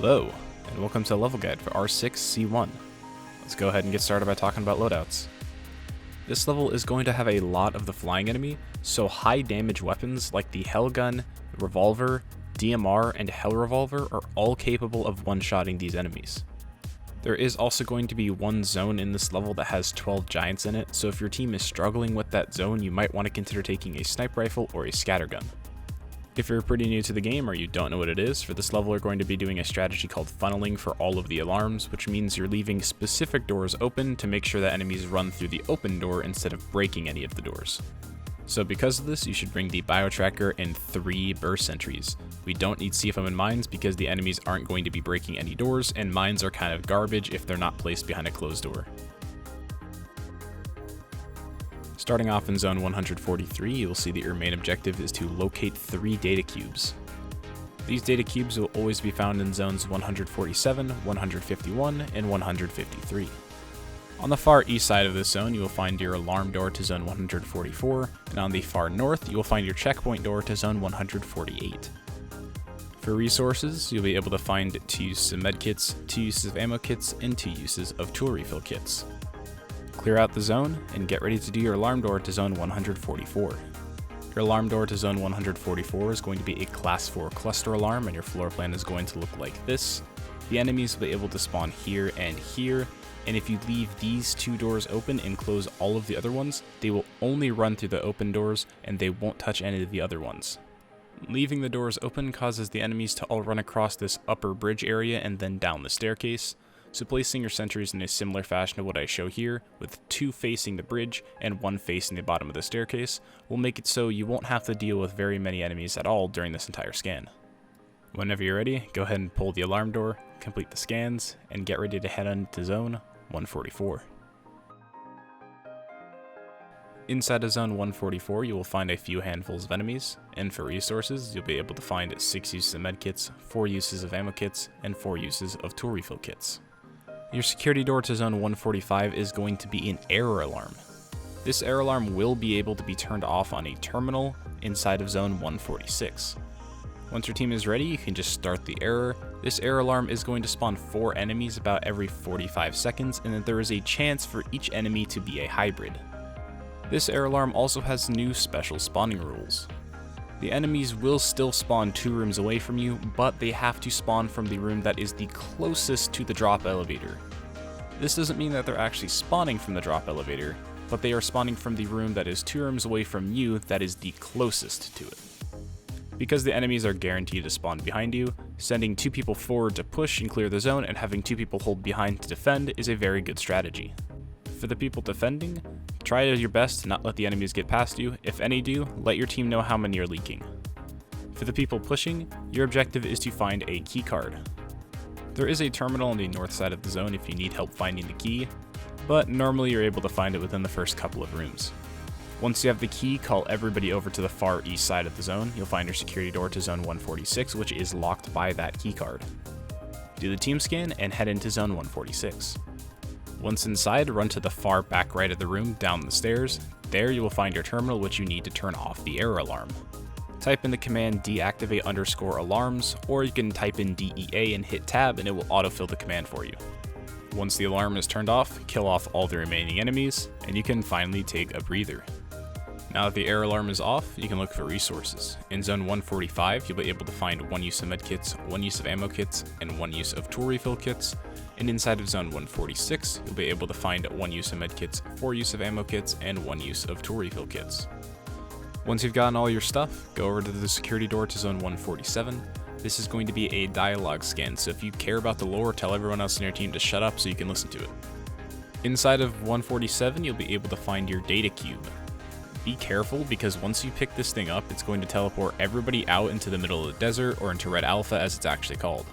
Hello, and welcome to the level guide for R6C1. Let's go ahead and get started by talking about loadouts. This level is going to have a lot of the flying enemy, so high damage weapons like the Hell Gun, Revolver, DMR, and Hell Revolver are all capable of one-shotting these enemies. There is also going to be one zone in this level that has 12 giants in it, so if your team is struggling with that zone, you might want to consider taking a sniper rifle or a scattergun. If you're pretty new to the game or you don't know what it is, for this level we're going to be doing a strategy called funneling for all of the alarms, which means you're leaving specific doors open to make sure that enemies run through the open door instead of breaking any of the doors. So because of this, you should bring the bio tracker and 3 burst sentries. We don't need CFM and mines because the enemies aren't going to be breaking any doors, and mines are kind of garbage if they're not placed behind a closed door. Starting off in zone 143, you will see that your main objective is to locate 3 data cubes. These data cubes will always be found in zones 147, 151, and 153. On the far east side of this zone, you will find your alarm door to zone 144, and on the far north, you will find your checkpoint door to zone 148. For resources, you'll be able to find 2 uses of medkits, 2 uses of ammo kits, and 2 uses of tool refill kits. Clear out the zone, and get ready to do your alarm door to zone 144. Your alarm door to zone 144 is going to be a class 4 cluster alarm, and your floor plan is going to look like this. The enemies will be able to spawn here and here, and if you leave these 2 doors open and close all of the other ones, they will only run through the open doors and they won't touch any of the other ones. Leaving the doors open causes the enemies to all run across this upper bridge area and then down the staircase. So placing your sentries in a similar fashion to what I show here, with 2 facing the bridge and 1 facing the bottom of the staircase, will make it so you won't have to deal with very many enemies at all during this entire scan. Whenever you're ready, go ahead and pull the alarm door, complete the scans, and get ready to head on to zone 144. Inside of zone 144, you will find a few handfuls of enemies, and for resources, you'll be able to find 6 uses of medkits, 4 uses of ammo kits, and 4 uses of tool refill kits. Your security door to zone 145 is going to be an error alarm. This error alarm will be able to be turned off on a terminal inside of zone 146. Once your team is ready, you can just start the error. This error alarm is going to spawn 4 enemies about every 45 seconds, and then there is a chance for each enemy to be a hybrid. This error alarm also has new special spawning rules. The enemies will still spawn 2 rooms away from you, but they have to spawn from the room that is the closest to the drop elevator. This doesn't mean that they're actually spawning from the drop elevator, but they are spawning from the room that is 2 rooms away from you that is the closest to it. Because the enemies are guaranteed to spawn behind you, sending 2 people forward to push and clear the zone and having 2 people hold behind to defend is a very good strategy. For the people defending, try your best to not let the enemies get past you. If any do, let your team know how many are leaking. For the people pushing, your objective is to find a key card. There is a terminal on the north side of the zone if you need help finding the key, but normally you're able to find it within the first couple of rooms. Once you have the key, call everybody over to the far east side of the zone. You'll find your security door to zone 146, which is locked by that key card. Do the team scan and head into zone 146. Once inside, run to the far back right of the room down the stairs. There you will find your terminal, which you need to turn off the error alarm. Type in the command deactivate_alarms, or you can type in DEA and hit tab and it will autofill the command for you. Once the alarm is turned off, kill off all the remaining enemies, and you can finally take a breather. Now that the error alarm is off, you can look for resources. In zone 145, you'll be able to find 1 use of medkits, 1 use of ammo kits, and 1 use of tool refill kits. And inside of zone 146, you'll be able to find 1 use of medkits, 4 use of ammo kits, and 1 use of tool refill kits. Once you've gotten all your stuff, go over to the security door to zone 147. This is going to be a dialogue scan, so if you care about the lore, tell everyone else in your team to shut up so you can listen to it. Inside of 147, you'll be able to find your data cube. Be careful, because once you pick this thing up, it's going to teleport everybody out into the middle of the desert, or into Red Alpha as it's actually called.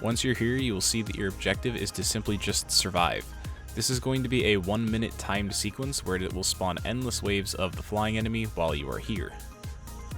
Once you're here, you will see that your objective is to simply just survive. This is going to be a 1-minute timed sequence where it will spawn endless waves of the flying enemy while you are here.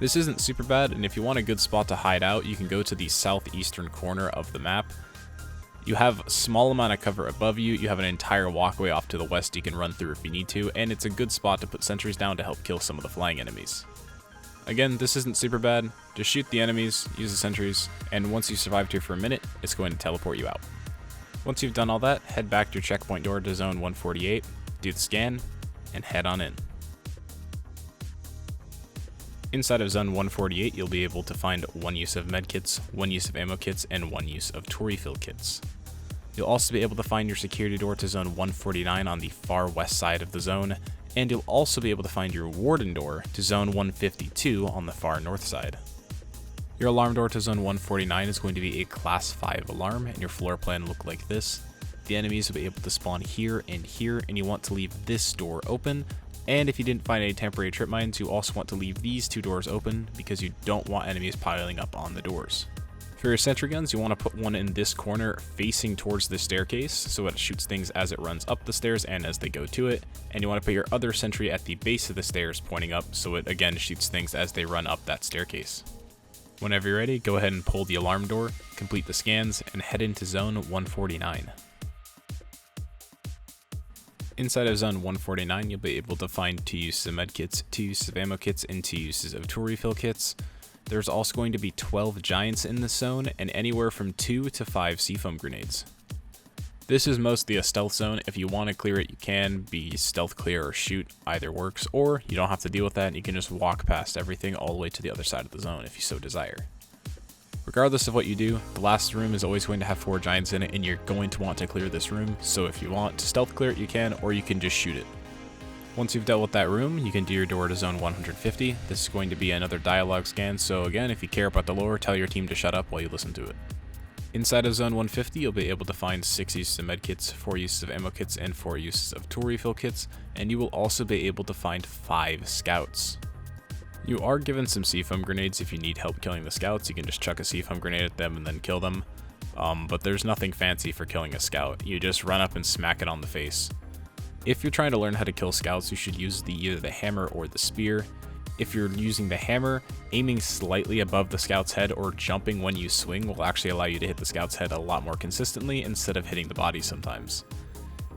This isn't super bad, and if you want a good spot to hide out, you can go to the southeastern corner of the map. You have a small amount of cover above you, you have an entire walkway off to the west you can run through if you need to, and it's a good spot to put sentries down to help kill some of the flying enemies. Again, this isn't super bad, just shoot the enemies, use the sentries, and once you survived here for a minute, it's going to teleport you out. Once you've done all that, head back to your checkpoint door to zone 148, do the scan, and head on in. Inside of zone 148, you'll be able to find one use of medkits, one use of ammo kits, and one use of tool refill kits. You'll also be able to find your security door to zone 149 on the far west side of the zone, and you'll also be able to find your warden door to zone 152 on the far north side. Your alarm door to zone 149 is going to be a class 5 alarm, and your floor plan will look like this. The enemies will be able to spawn here, and you want to leave this door open. And if you didn't find any temporary trip mines, you also want to leave these two doors open because you don't want enemies piling up on the doors. For your sentry guns, you want to put one in this corner facing towards the staircase so it shoots things as it runs up the stairs and as they go to it. And you want to put your other sentry at the base of the stairs pointing up so it again shoots things as they run up that staircase. Whenever you're ready, go ahead and pull the alarm door, complete the scans, and head into zone 149. Inside of zone 149, you'll be able to find 2 uses of medkits, 2 uses of ammo kits, and 2 uses of tool refill kits. There's also going to be 12 giants in this zone, and anywhere from 2 to 5 seafoam grenades. This is mostly a stealth zone. If you want to clear it, you can be stealth clear or shoot, either works, or you don't have to deal with that and you can just walk past everything all the way to the other side of the zone if you so desire. Regardless of what you do, the last room is always going to have 4 giants in it, and you're going to want to clear this room, so if you want to stealth clear it, you can, or you can just shoot it. Once you've dealt with that room, you can do your door to zone 150. This is going to be another dialogue scan, so again, if you care about the lore, tell your team to shut up while you listen to it. Inside of zone 150, you'll be able to find 6 uses of medkits, 4 uses of ammo kits, and 4 uses of tool refill kits, and you will also be able to find 5 scouts. You are given some seafoam grenades. If you need help killing the scouts, you can just chuck a seafoam grenade at them and then kill them. But there's nothing fancy for killing a scout. You just run up and smack it on the face. If you're trying to learn how to kill scouts, you should use either the hammer or the spear. If you're using the hammer, aiming slightly above the scout's head or jumping when you swing will actually allow you to hit the scout's head a lot more consistently instead of hitting the body sometimes.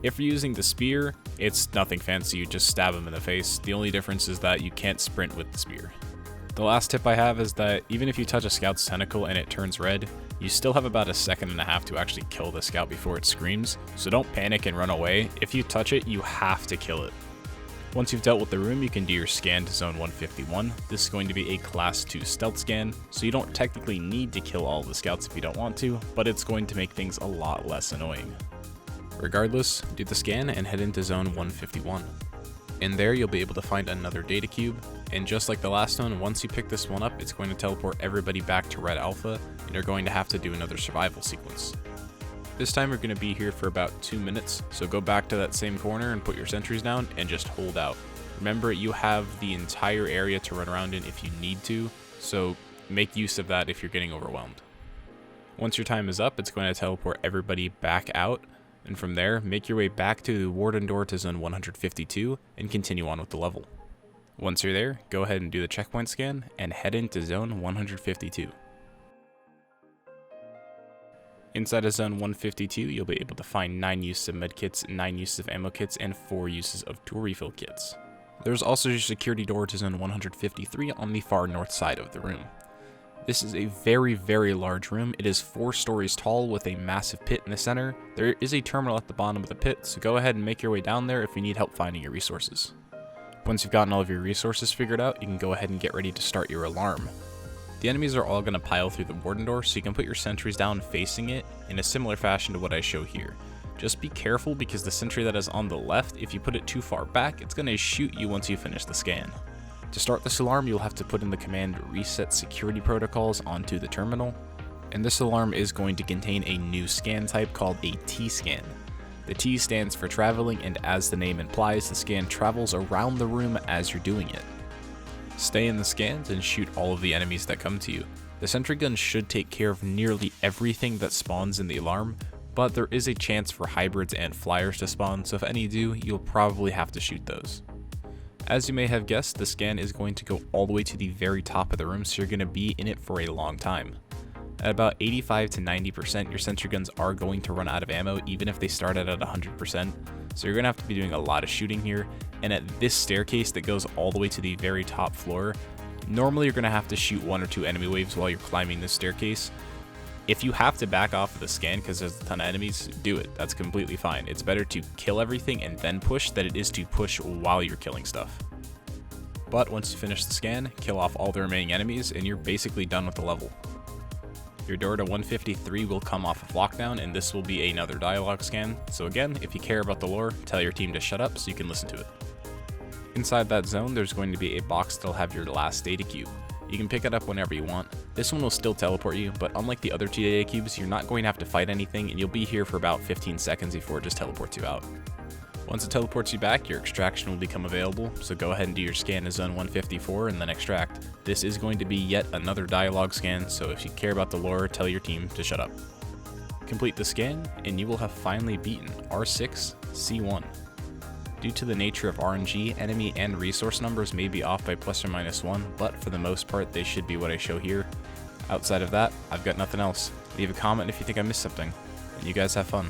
If you're using the spear, it's nothing fancy, you just stab him in the face. The only difference is that you can't sprint with the spear. The last tip I have is that even if you touch a scout's tentacle and it turns red, you still have about 1.5 seconds to actually kill the scout before it screams, so don't panic and run away. If you touch it, you have to kill it. Once you've dealt with the room, you can do your scan to zone 151. This is going to be a class 2 stealth scan, so you don't technically need to kill all the scouts if you don't want to, but it's going to make things a lot less annoying. Regardless, do the scan and head into zone 151. In there, you'll be able to find another data cube, and just like the last one, once you pick this one up, it's going to teleport everybody back to Red Alpha, and you're going to have to do another survival sequence. This time you're going to be here for about 2 minutes, so go back to that same corner and put your sentries down and just hold out. Remember, you have the entire area to run around in if you need to, so make use of that if you're getting overwhelmed. Once your time is up, it's going to teleport everybody back out, and from there, make your way back to the warden door to zone 152 and continue on with the level. Once you're there, go ahead and do the checkpoint scan and head into zone 152. Inside of zone 152, you'll be able to find 9 uses of medkits, 9 uses of ammo kits, and 4 uses of tool refill kits. There's also your security door to zone 153 on the far north side of the room. This is a very, very large room. It is 4 stories tall with a massive pit in the center. There is a terminal at the bottom of the pit, so go ahead and make your way down there if you need help finding your resources. Once you've gotten all of your resources figured out, you can go ahead and get ready to start your alarm. The enemies are all going to pile through the warden door, so you can put your sentries down facing it in a similar fashion to what I show here. Just be careful because the sentry that is on the left, if you put it too far back, it's going to shoot you once you finish the scan. To start this alarm, you'll have to put in the command reset security protocols onto the terminal, and this alarm is going to contain a new scan type called a T-scan. The T stands for traveling, and as the name implies, the scan travels around the room as you're doing it. Stay in the scans and shoot all of the enemies that come to you. The sentry gun should take care of nearly everything that spawns in the alarm, but there is a chance for hybrids and flyers to spawn, so if any do, you'll probably have to shoot those. As you may have guessed, the scan is going to go all the way to the very top of the room, so you're going to be in it for a long time. At about 85 to 90%, your sentry guns are going to run out of ammo, even if they start at 100%, so you're going to have to be doing a lot of shooting here, and at this staircase that goes all the way to the very top floor, Normally you're going to have to shoot 1 or 2 enemy waves while you're climbing this staircase. If you have to back off of the scan because there's a ton of enemies, do it. That's completely fine. It's better to kill everything and then push than it is to push while you're killing stuff. But once you finish the scan, kill off all the remaining enemies and you're basically done with the level. Your door to 153 will come off of lockdown, and this will be another dialogue scan. So again, if you care about the lore, tell your team to shut up so you can listen to it. Inside that zone, there's going to be a box that'll have your last data cube. You can pick it up whenever you want. This one will still teleport you, but unlike the other 2 data cubes, you're not going to have to fight anything, and you'll be here for about 15 seconds before it just teleports you out. Once it teleports you back, your extraction will become available, so go ahead and do your scan to zone 154 and then extract. This is going to be yet another dialogue scan, so if you care about the lore, tell your team to shut up. Complete the scan, and you will have finally beaten R6C1. Due to the nature of RNG, enemy and resource numbers may be off by plus or minus 1, but for the most part they should be what I show here. Outside of that, I've got nothing else. Leave a comment if you think I missed something, and you guys have fun.